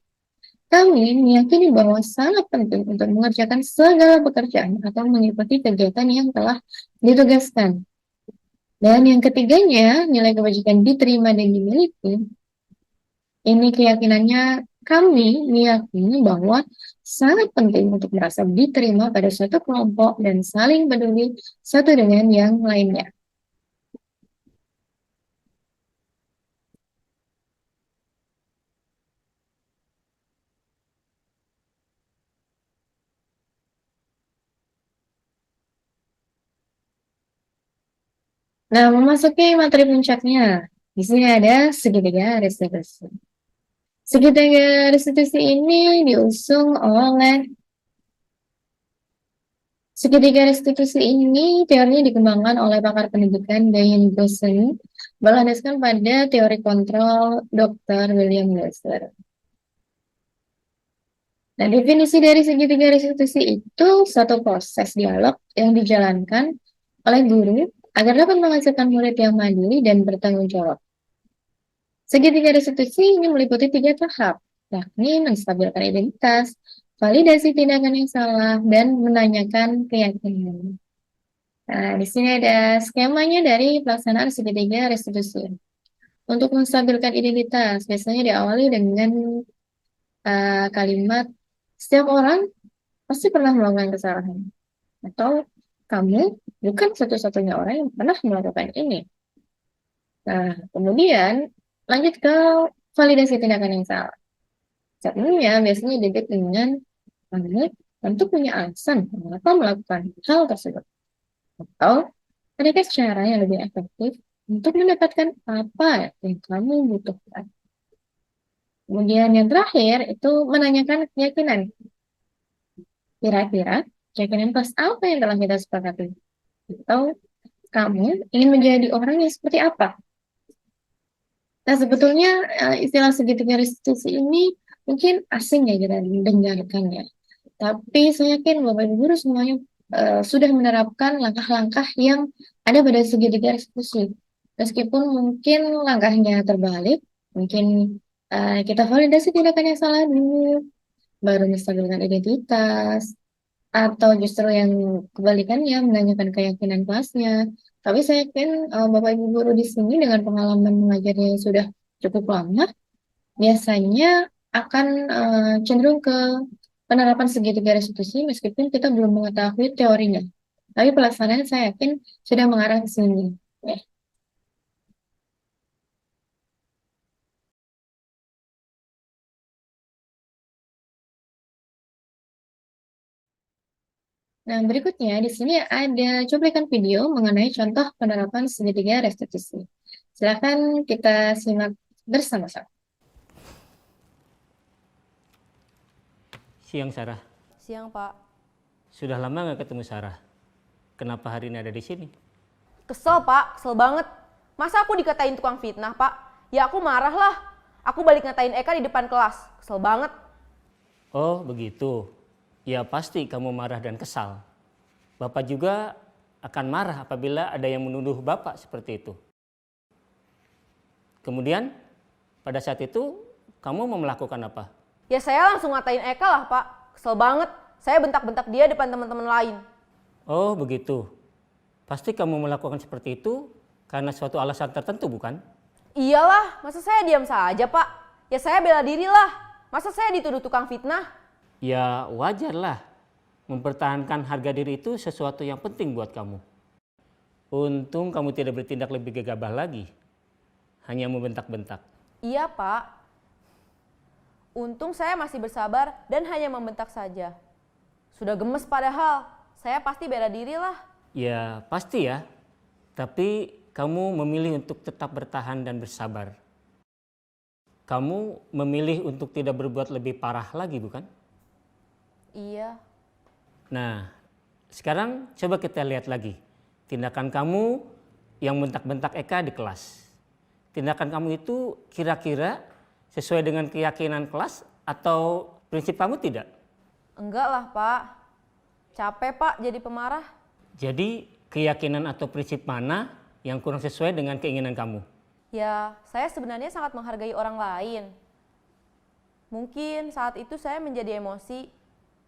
Kami meyakini bahwa sangat penting untuk mengerjakan segala pekerjaan atau mengikuti kegiatan yang telah ditugaskan. Dan yang ketiganya, nilai kebajikan diterima dan dimiliki. Ini keyakinannya kami meyakini bahwa sangat penting untuk merasa diterima pada suatu kelompok dan saling peduli satu dengan yang lainnya. Nah, memasuki materi puncaknya. Di sini ada segitiga restitusi. Segitiga restitusi ini diusung oleh segitiga restitusi ini teorinya dikembangkan oleh pakar pendidikan Diane Gossen berlandaskan pada teori kontrol Dr. William Glasser. Nah, definisi dari segitiga restitusi itu satu proses dialog yang dijalankan oleh guru agar dapat menghasilkan murid yang mandiri dan bertanggung jawab. Segitiga restitusi ini meliputi 3 tahap, yakni menstabilkan identitas, validasi tindakan yang salah, dan menanyakan keyakinan. Nah, di sini ada skemanya dari pelaksanaan segitiga restitusi. Untuk menstabilkan identitas, biasanya diawali dengan kalimat setiap orang pasti pernah melakukan kesalahan. Atau kamu bukan satu-satunya orang yang pernah melakukan ini. Nah, kemudian lanjut ke validasi tindakan yang salah. Caranya biasanya identik dengan kamu tentu punya alasan mengapa melakukan hal tersebut. Atau adakah cara yang lebih efektif untuk mendapatkan apa yang kamu butuhkan. Kemudian yang terakhir itu menanyakan keyakinan. Kira-kira keyakinan kelas apa yang telah kita sepakati? Atau kamu ingin menjadi orang yang seperti apa? Nah, sebetulnya istilah segitiga restitusi ini mungkin asing ya kita dengarkan ya. Tapi saya yakin Bapak Ibu guru semuanya sudah menerapkan langkah-langkah yang ada pada segitiga restitusi. Meskipun mungkin langkahnya terbalik, mungkin kita validasi tindakan yang salah dulu, baru menstabilkan identitas, atau justru yang kebalikannya menanyakan keyakinan kelasnya. Tapi saya yakin Bapak Ibu guru di sini dengan pengalaman mengajarnya yang sudah cukup lama, biasanya akan cenderung ke penerapan segitiga restitusi meskipun kita belum mengetahui teorinya. Tapi pelaksanaan saya yakin sudah mengarah ke sini. Ya. Nah, berikutnya di sini ada cuplikan video mengenai contoh penerapan segitiga restitusi. Silakan kita simak bersama-sama. Siang Sarah. Siang, Pak. Sudah lama nggak ketemu Sarah. Kenapa hari ini ada di sini? Kesel, Pak. Kesel banget. Masa aku dikatain tukang fitnah, Pak? Ya aku marah lah. Aku balik ngatain Eka di depan kelas. Kesel banget. Oh begitu. Ya pasti kamu marah dan kesal. Bapak juga akan marah apabila ada yang menuduh Bapak seperti itu. Kemudian pada saat itu kamu mau melakukan apa? Ya saya langsung ngatain Eka lah, Pak. Kesel banget. Saya bentak-bentak dia depan teman-teman lain. Oh begitu. Pasti kamu melakukan seperti itu karena suatu alasan tertentu bukan? Iyalah, masa saya diam saja, Pak? Ya saya bela diri lah. Masa saya dituduh tukang fitnah? Ya wajarlah. Mempertahankan harga diri itu sesuatu yang penting buat kamu. Untung kamu tidak bertindak lebih gegabah lagi. Hanya membentak-bentak. Iya, Pak. Untung saya masih bersabar dan hanya membentak saja. Sudah gemes padahal. Saya pasti bela diri lah. Ya pasti ya. Tapi kamu memilih untuk tetap bertahan dan bersabar. Kamu memilih untuk tidak berbuat lebih parah lagi bukan? Iya. Nah, sekarang coba kita lihat lagi tindakan kamu yang bentak-bentak Eka di kelas. Tindakan kamu itu kira-kira sesuai dengan keyakinan kelas atau prinsip kamu tidak? Enggak lah, Pak. Capek, Pak, jadi pemarah. Jadi keyakinan atau prinsip mana yang kurang sesuai dengan keinginan kamu? Ya, saya sebenarnya sangat menghargai orang lain. Mungkin saat itu saya menjadi emosi,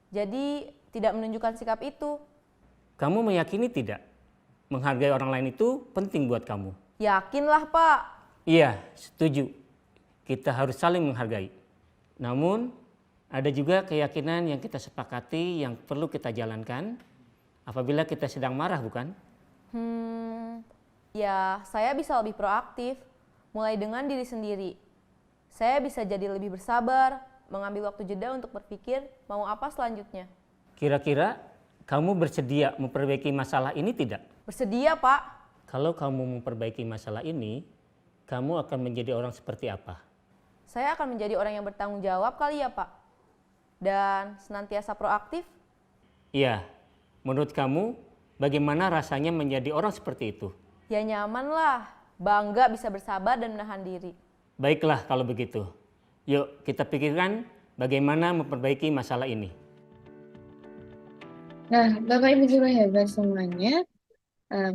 jadi tidak menunjukkan sikap itu. Kamu meyakini tidak? Menghargai orang lain itu penting buat kamu. Yakinlah, Pak. Iya, setuju. Kita harus saling menghargai. Namun, ada juga keyakinan yang kita sepakati yang perlu kita jalankan apabila kita sedang marah, bukan? Ya, saya bisa lebih proaktif, mulai dengan diri sendiri. Saya bisa jadi lebih bersabar, mengambil waktu jeda untuk berpikir mau apa selanjutnya. Kira-kira kamu bersedia memperbaiki masalah ini tidak? Bersedia, Pak. Kalau kamu memperbaiki masalah ini, kamu akan menjadi orang seperti apa? Saya akan menjadi orang yang bertanggung jawab kali ya Pak. Dan senantiasa proaktif. Iya, menurut kamu bagaimana rasanya menjadi orang seperti itu? Ya nyaman lah, bangga bisa bersabar dan menahan diri. Baiklah kalau begitu. Yuk kita pikirkan bagaimana memperbaiki masalah ini. Nah, Bapak Ibu guru hebat semuanya,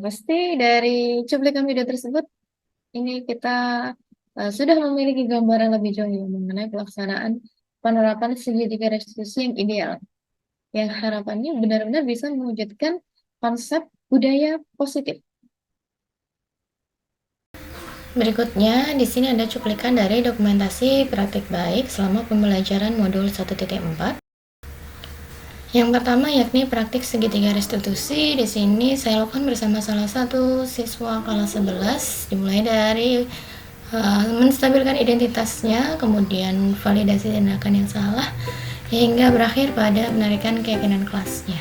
pasti dari cuplikan video tersebut ini kita sudah memiliki gambaran lebih jauh ya mengenai pelaksanaan penerapan segitiga restitusi yang ideal, yang harapannya benar-benar bisa mewujudkan konsep budaya positif. Berikutnya, di sini ada cuplikan dari dokumentasi praktik baik selama pembelajaran modul 1.4. Yang pertama yakni praktik segitiga restitusi. Di sini saya lakukan bersama salah satu siswa kelas 11, dimulai dari menstabilkan identitasnya, kemudian validasi tindakan yang salah, hingga berakhir pada penarikan keyakinan kelasnya.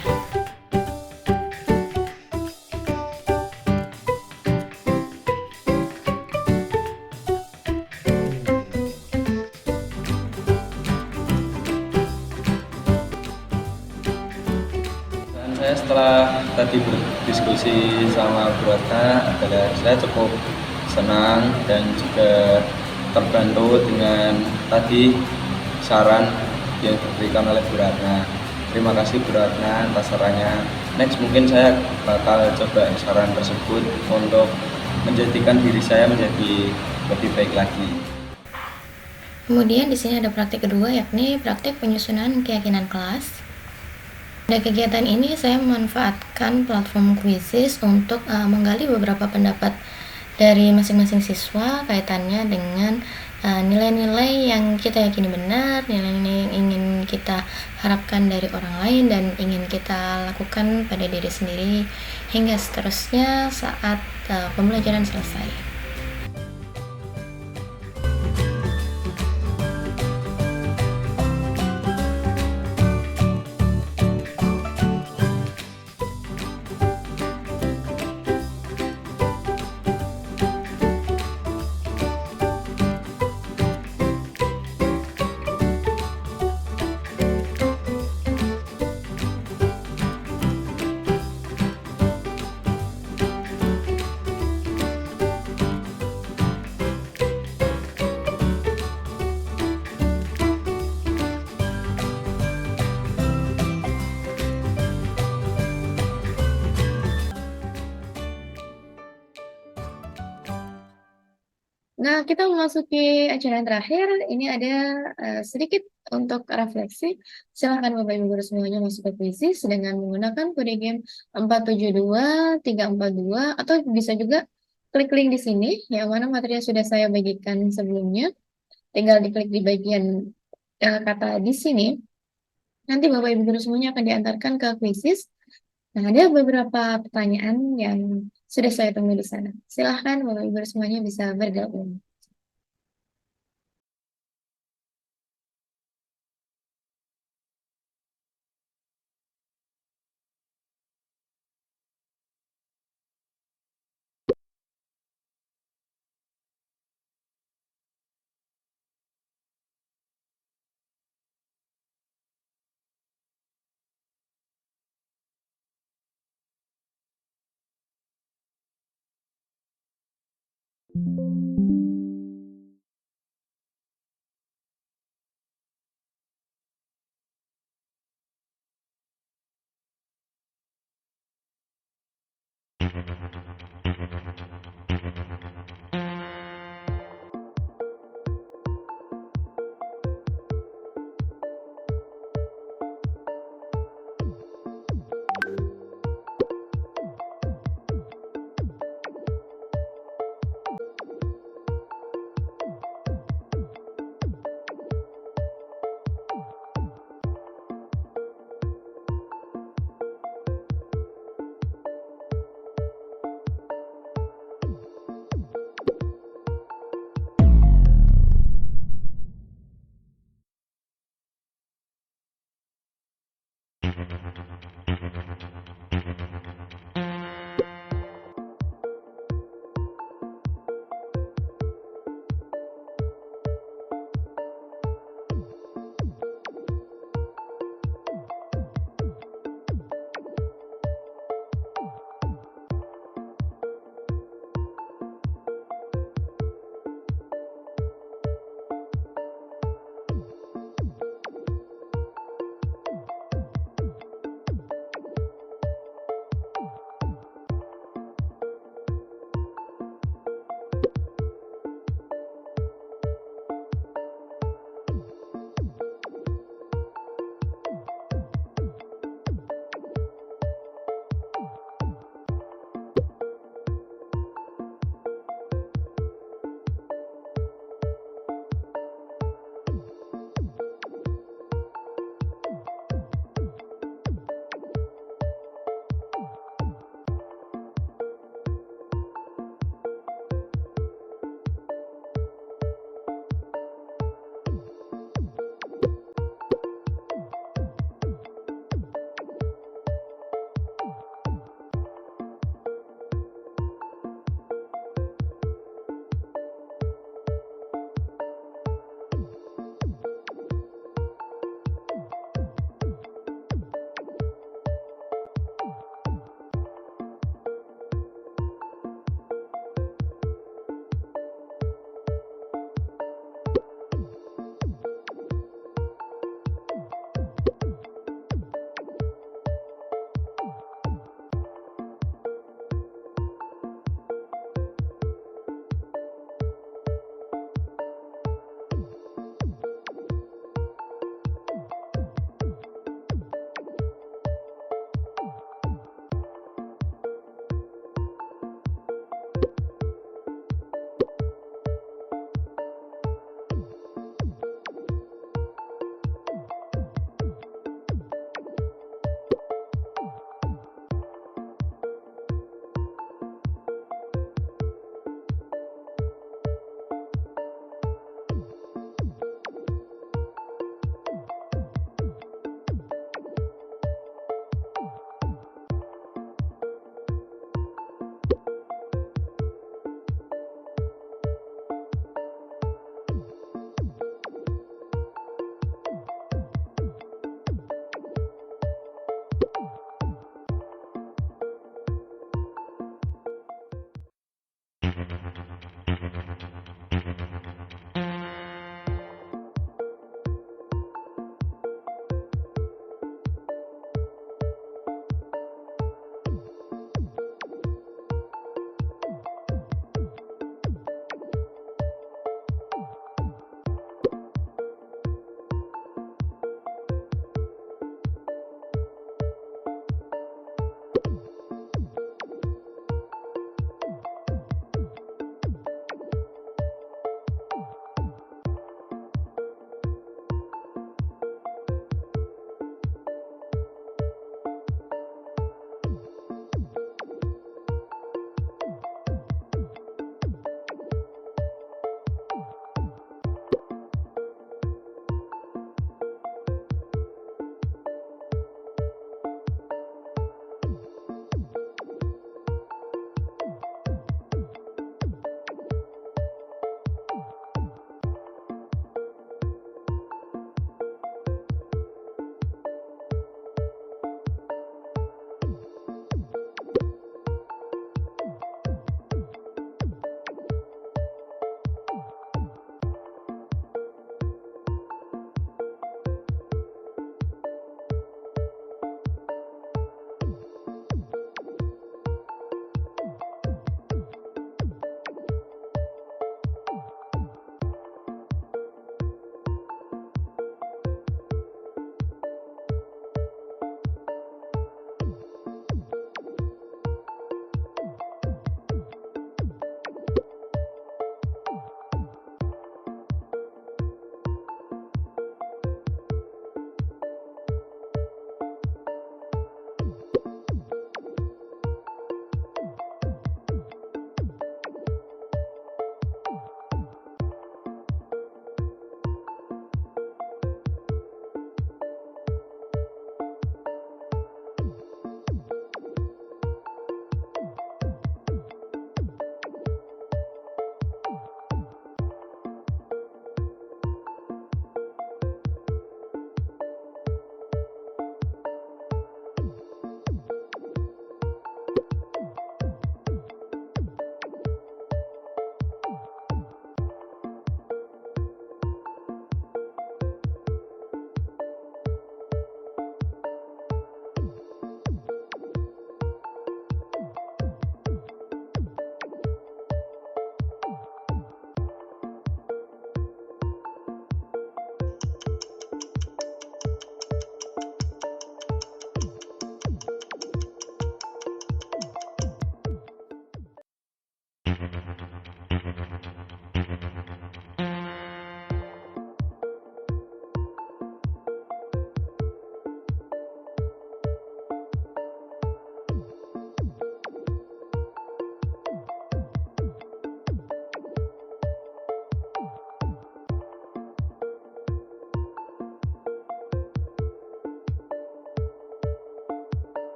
Dan saya setelah tadi berdiskusi sama Bu Ratna adalah saya cukup senang dan juga terbantu dengan tadi saran yang diberikan oleh Bu Ratna. Terima kasih Bu Ratna atas sarannya. Next mungkin saya bakal coba saran tersebut untuk menjadikan diri saya menjadi lebih baik lagi. Kemudian di sini ada praktik kedua yakni praktik penyusunan keyakinan kelas. Pada kegiatan ini saya memanfaatkan platform Quizizz untuk menggali beberapa pendapat dari masing-masing siswa kaitannya dengan nilai-nilai yang kita yakini benar, nilai-nilai yang ingin kita harapkan dari orang lain dan ingin kita lakukan pada diri sendiri hingga seterusnya saat pembelajaran selesai. Nah, kita memasuki acara yang terakhir. Ini ada sedikit untuk refleksi. Silahkan Bapak Ibu guru semuanya masuk ke Quizizz dengan menggunakan kode game 472342 atau bisa juga klik link di sini yang mana materi yang sudah saya bagikan sebelumnya. Tinggal diklik di bagian kata di sini. Nanti Bapak Ibu guru semuanya akan diantarkan ke Quizizz. Nah, ada beberapa pertanyaan yang sudah saya temui di sana. Silahkan Bapak Ibu semuanya bisa bergabung.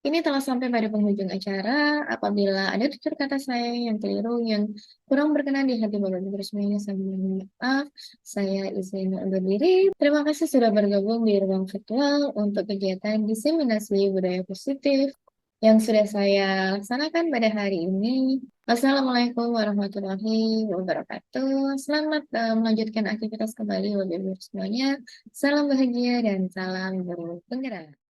Ini telah sampai pada penghujung acara. Apabila ada tutur kata saya yang keliru, yang kurang berkenan di hati Bapak Ibu semuanya, saya mohon maaf. Saya izin undur diri. Terima kasih sudah bergabung di ruang virtual untuk kegiatan diseminasi budaya positif yang sudah saya laksanakan pada hari ini. Wassalamualaikum warahmatullahi wabarakatuh. Selamat melanjutkan aktivitas kembali Bapak Ibu semuanya. Salam bahagia dan salam guru penggerak.